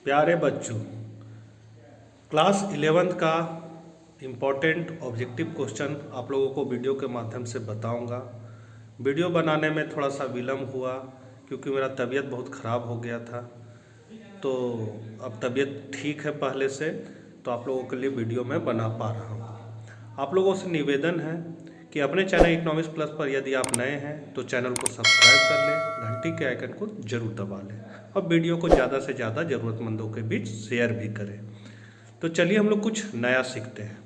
प्यारे बच्चों, class 11th का इम्पोर्टेंट ऑब्जेक्टिव क्वेश्चन आप लोगों को वीडियो के माध्यम से बताऊंगा। वीडियो बनाने में थोड़ा सा विलम्ब हुआ क्योंकि मेरा तबीयत बहुत ख़राब हो गया था। तो अब तबीयत ठीक है पहले से, तो आप लोगों के लिए वीडियो मैं बना पा रहा हूँ। आप लोगों से निवेदन है कि अपने चैनल इकोनॉमिक्स प्लस पर यदि आप नए हैं तो चैनल को सब्सक्राइब कर लें, घंटी के आइकन को जरूर दबा लें और वीडियो को ज़्यादा से ज़्यादा ज़रूरतमंदों के बीच शेयर भी करें। तो चलिए हम लोग कुछ नया सीखते हैं।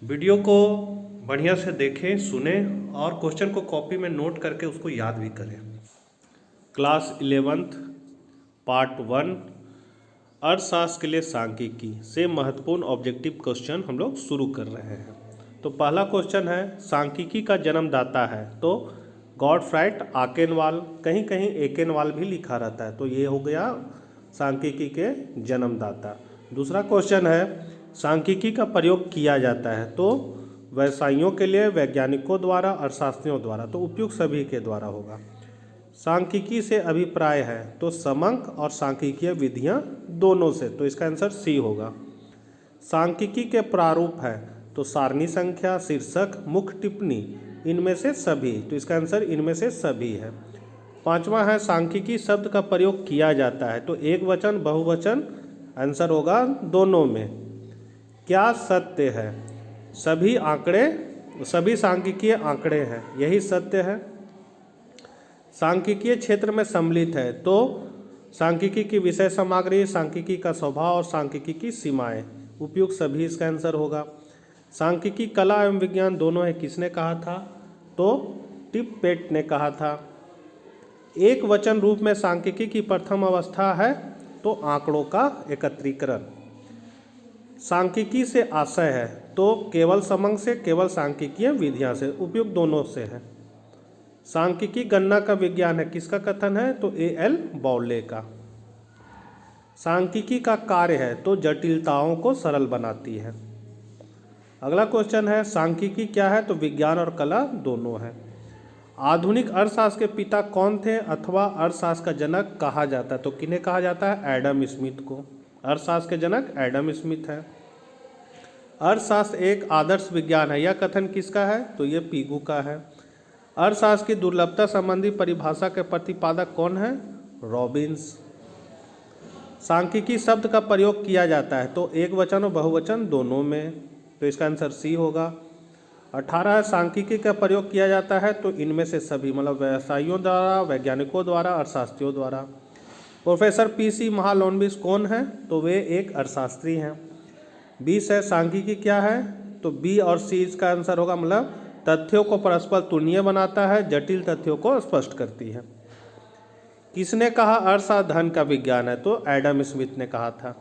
वीडियो को बढ़िया से देखें, सुने और क्वेश्चन को कॉपी में नोट करके उसको याद भी करें। क्लास 11th पार्ट 1 अर्थशास्त्र के लिए सांख्यिकी से महत्वपूर्ण ऑब्जेक्टिव क्वेश्चन हम लोग शुरू कर रहे हैं। तो पहला क्वेश्चन है, सांख्यिकी का जन्मदाता है? तो गॉडफ्राइड आकेनवाल, कहीं कहीं एकेनवाल भी लिखा रहता है, तो ये हो गया सांख्यिकी के जन्मदाता। दूसरा क्वेश्चन है, सांख्यिकी का प्रयोग किया जाता है? तो व्यवसायियों के लिए, वैज्ञानिकों द्वारा, अर्थशास्त्रियों द्वारा, तो उपयुक्त सभी के द्वारा होगा। सांख्यिकी से अभिप्राय है? तो समंक और सांख्यिकीय विधियां दोनों से, तो इसका आंसर सी होगा। सांख्यिकी के प्रारूप है? तो सारणी संख्या, शीर्षक, मुख्य टिप्पणी, इनमें से सभी, तो इसका आंसर इनमें से सभी है। पांचवा है, सांख्यिकी शब्द का प्रयोग किया जाता है? तो एक वचन, बहुवचन, आंसर होगा दोनों में। क्या सत्य है? सभी आंकड़े, सभी सांख्यिकीय आंकड़े हैं, यही सत्य है। सांख्यिकीय क्षेत्र में सम्मिलित है? तो सांख्यिकी की विषय सामग्री, सांख्यिकी का स्वभाव और सांख्यिकी की सीमाएं, उपयुक्त सभी इसका आंसर होगा। सांख्यिकी कला एवं विज्ञान दोनों है, किसने कहा था? तो टिप्पेट ने कहा था। एक वचन रूप में सांख्यिकी की प्रथम अवस्था है? तो आंकड़ों का एकत्रीकरण। सांख्यिकी से आशय है? तो केवल समंक से, केवल सांख्यिकीय विधियां से, उपयुक्त दोनों से है। सांख्यिकी गणना का विज्ञान है, किसका कथन है? तो A.L. बाउले का। सांख्यिकी का कार्य है? तो जटिलताओं को सरल बनाती है। अगला क्वेश्चन है, सांख्यिकी क्या है? तो विज्ञान और कला दोनों है। आधुनिक अर्थशास्त्र के पिता कौन थे अथवा अर्थशास्त्र का जनक कहा जाता है? तो किन्हें कहा जाता है? एडम स्मिथ को। अर्थशास्त्र के जनक एडम स्मिथ है। अर्थशास्त्र एक आदर्श विज्ञान है, यह कथन किसका है? तो ये पीगू का है। अर्थशास्त्र की दुर्लभता संबंधी परिभाषा के प्रतिपादक कौन है? रॉबिन्स। सांख्यिकी शब्द का प्रयोग किया जाता है? तो एक वचन और बहुवचन दोनों में, तो इसका आंसर सी होगा। 18 सांख्यिकी का प्रयोग किया जाता है? तो इनमें से सभी, मतलब व्यवसायियों द्वारा, वैज्ञानिकों द्वारा, अर्थशास्त्रियों द्वारा। Professor P.C. महालनोबिस कौन है? तो वे एक अर्थशास्त्री हैं। 20 है, सांख्यिकी क्या है? तो बी और सी इसका आंसर होगा, मतलब तथ्यों को परस्पर तुलनीय बनाता है, जटिल तथ्यों को स्पष्ट करती है। किसने कहा अर्थशास्त्र धन का विज्ञान है? तो एडम स्मिथ ने कहा था।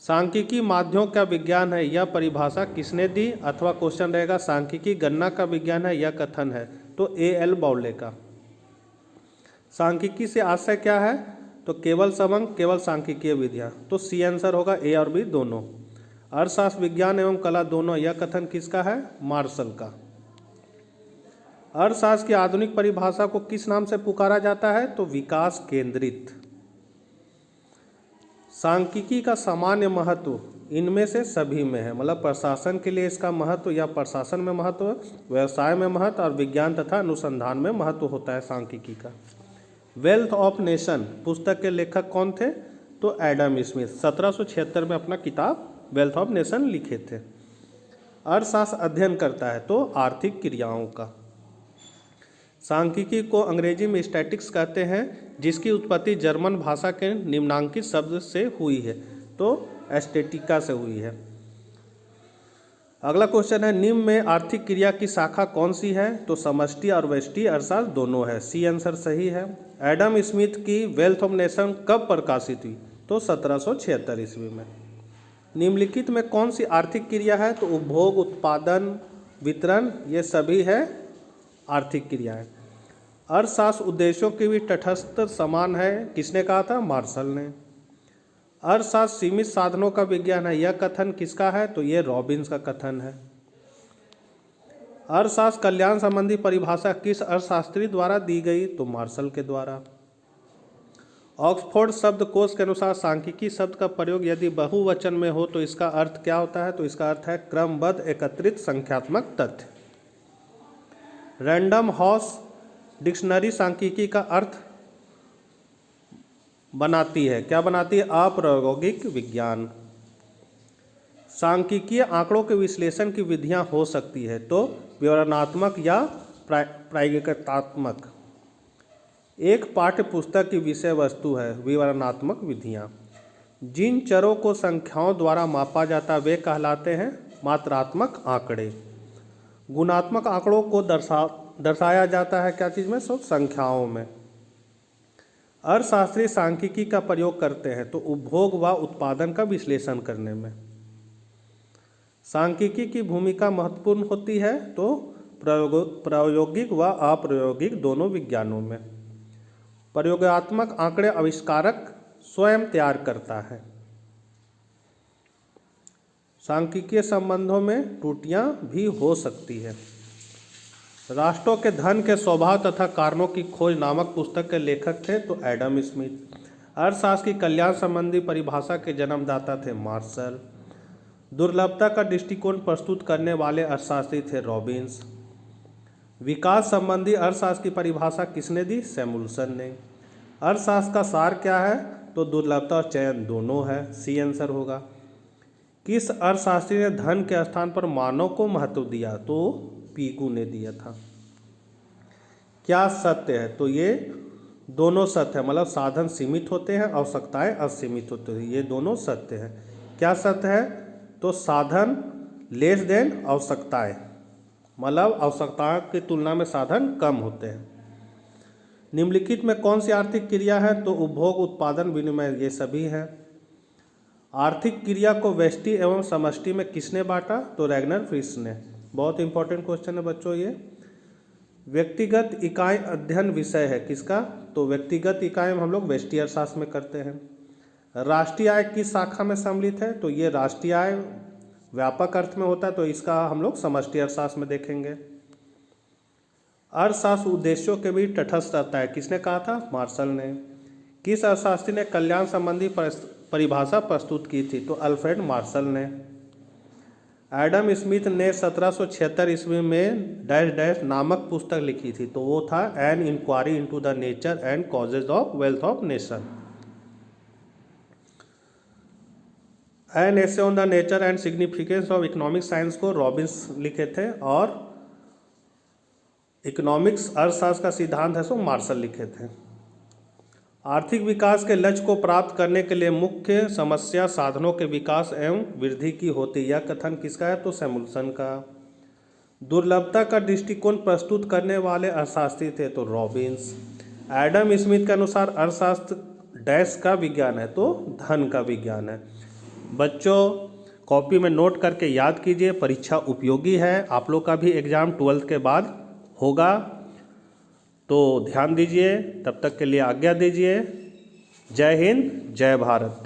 सांख्यिकी माध्यमों का विज्ञान है, यह परिभाषा किसने दी? अथवा क्वेश्चन रहेगा, सांख्यिकी गणना का विज्ञान है, यह कथन है? तो A.L. बाउले का। सांख्यिकी से आशय क्या है? तो केवल समंक, केवल सांख्यिकीय विधियां, तो सी आंसर होगा, ए और बी दोनों। अर्थशास्त्र विज्ञान एवं कला दोनों, यह कथन किसका है? मार्शल का। अर्थशास्त्र की आधुनिक परिभाषा को किस नाम से पुकारा जाता है? तो विकास केंद्रित। सांख्यिकी का सामान्य महत्व इनमें से सभी में है, मतलब प्रशासन के लिए इसका महत्व, या प्रशासन में महत्व, व्यवसाय में महत्व और विज्ञान तथा अनुसंधान में महत्व होता है सांख्यिकी का। वेल्थ ऑफ नेशन पुस्तक के लेखक कौन थे? तो एडम स्मिथ 1776 में अपना किताब वेल्थ ऑफ नेशन लिखे थे। अर्थशास्त्र अध्ययन करता है? तो आर्थिक क्रियाओं का। सांख्यिकी को अंग्रेजी में स्टैटिक्स कहते हैं, जिसकी उत्पत्ति जर्मन भाषा के निम्नांकित शब्द से हुई है, तो एस्टेटिका से हुई है। अगला क्वेश्चन है, निम्न में आर्थिक क्रिया की शाखा कौन सी है? तो समष्टि और व्यष्टि अर्थशास्त्र दोनों है, सी आंसर सही है। एडम स्मिथ की वेल्थ ऑफ नेशन कब प्रकाशित हुई? तो 1776 ईस्वी में। निम्नलिखित में कौन सी आर्थिक क्रिया है? तो उपभोग, उत्पादन, वितरण, ये सभी है आर्थिक क्रियाएं। अर्थशास्त्र उद्देश्यों की भी तटस्थ समान है, किसने कहा था? मार्शल ने। अर्थशास्त्र सीमित साधनों का विज्ञान है, यह कथन किसका है? तो ये रॉबिन्स का कथन है। अर्थशास्त्र कल्याण संबंधी परिभाषा किस अर्थशास्त्री द्वारा दी गई? तो मार्शल के द्वारा। ऑक्सफोर्ड शब्दकोश के अनुसार सांख्यिकी शब्द का प्रयोग यदि बहुवचन में हो तो इसका अर्थ क्या होता है? तो इसका अर्थ है क्रमबद्ध एकत्रित संख्यात्मक तथ्य। रैंडम हाउस डिक्शनरी सांख्यिकी का अर्थ बनाती है, क्या बनाती है? अप्रायोगिक विज्ञान। सांख्यिकीय आंकड़ों के विश्लेषण की विधियां हो सकती है तो विवरणात्मक या प्रायोगिकात्मक। एक पाठ्य पुस्तक की विषय वस्तु है विवरणात्मक विधियां। जिन चरों को संख्याओं द्वारा मापा जाता वे कहलाते हैं मात्रात्मक आंकड़े। गुणात्मक आंकड़ों को दर्शाया जाता है क्या चीज़ में? सब संख्याओं में। अर्थशास्त्री सांख्यिकी का प्रयोग करते हैं तो उपभोग व उत्पादन का विश्लेषण करने में। सांख्यिकी की भूमिका महत्वपूर्ण होती है तो प्रायोगिक व अप्रायोगिक दोनों विज्ञानों में। प्रयोगात्मक आंकड़े आविष्कारक स्वयं तैयार करता है। सांख्यिकीय संबंधों में त्रुटियां भी हो सकती है। राष्ट्रों के धन के स्वभाव तथा कारणों की खोज नामक पुस्तक के लेखक थे तो एडम स्मिथ। अर्थशास्त्र की कल्याण संबंधी परिभाषा के जन्मदाता थे मार्शल। दुर्लभता का दृष्टिकोण प्रस्तुत करने वाले अर्थशास्त्री थे रॉबिन्स। विकास संबंधी अर्थशास्त्र की परिभाषा किसने दी? सैमुअल्सन ने। अर्थशास्त्र का सार क्या है? तो दुर्लभता और चयन दोनों है, सी आंसर होगा। किस अर्थशास्त्री ने धन के स्थान पर मानव को महत्व दिया? तो पीकू ने दिया था। क्या सत्य है? तो ये दोनों सत्य है, मतलब साधन सीमित होते हैं, आवश्यकताएं असीमित होती हैं, ये दोनों सत्य है। क्या सत्य है? तो साधन लेस देन आवश्यकताएं, मतलब आवश्यकताओं की तुलना में साधन कम होते हैं। निम्नलिखित में कौन सी आर्थिक क्रिया है? तो उपभोग, उत्पादन, विनिमय, ये सभी है। आर्थिक क्रिया को व्यष्टि एवं समष्टि में किसने बांटा? तो रैगनर फ्रिश ने। बहुत इंपॉर्टेंट क्वेश्चन है बच्चों ये। व्यक्तिगत इकाई अध्ययन विषय है किसका? तो व्यक्तिगत इकाई हम लोग व्यष्टि अर्थशास्त्र में करते हैं। राष्ट्रीय आय किस शाखा में सम्मिलित है? तो ये राष्ट्रीय आय व्यापक अर्थ में होता है तो इसका हम लोग समष्टि अर्थशास्त्र में देखेंगे। अर्थशास्त्र उद्देश्यों के बीच तटस्थ रहता है, किसने कहा था? मार्शल ने। किस अर्थशास्त्री ने कल्याण संबंधी परिभाषा प्रस्तुत की थी? तो अल्फ्रेड मार्शल ने। एडम स्मिथ ने 1776 ईस्वी में डैश डैश नामक पुस्तक लिखी थी तो वो था an inquiry into the nature and causes of wealth of nation. An essay on the nature and significance of economic science को रॉबिन्स लिखे थे और इकोनॉमिक्स अर्थशास्त्र का सिद्धांत है सो मार्शल लिखे थे। आर्थिक विकास के लक्ष्य को प्राप्त करने के लिए मुख्य समस्या साधनों के विकास एवं वृद्धि की होती है, यह कथन किसका है? तो सैमुअल्सन का। दुर्लभता का दृष्टिकोण प्रस्तुत करने वाले अर्थशास्त्री थे तो रॉबिन्स। एडम स्मिथ के अनुसार अर्थशास्त्र डैश का विज्ञान है तो धन का विज्ञान है। बच्चों कॉपी में नोट करके याद कीजिए, परीक्षा उपयोगी है। आप लोग का भी एग्ज़ाम 12th के बाद होगा तो ध्यान दीजिए। तब तक के लिए आज्ञा दीजिए। जय हिंद, जय भारत।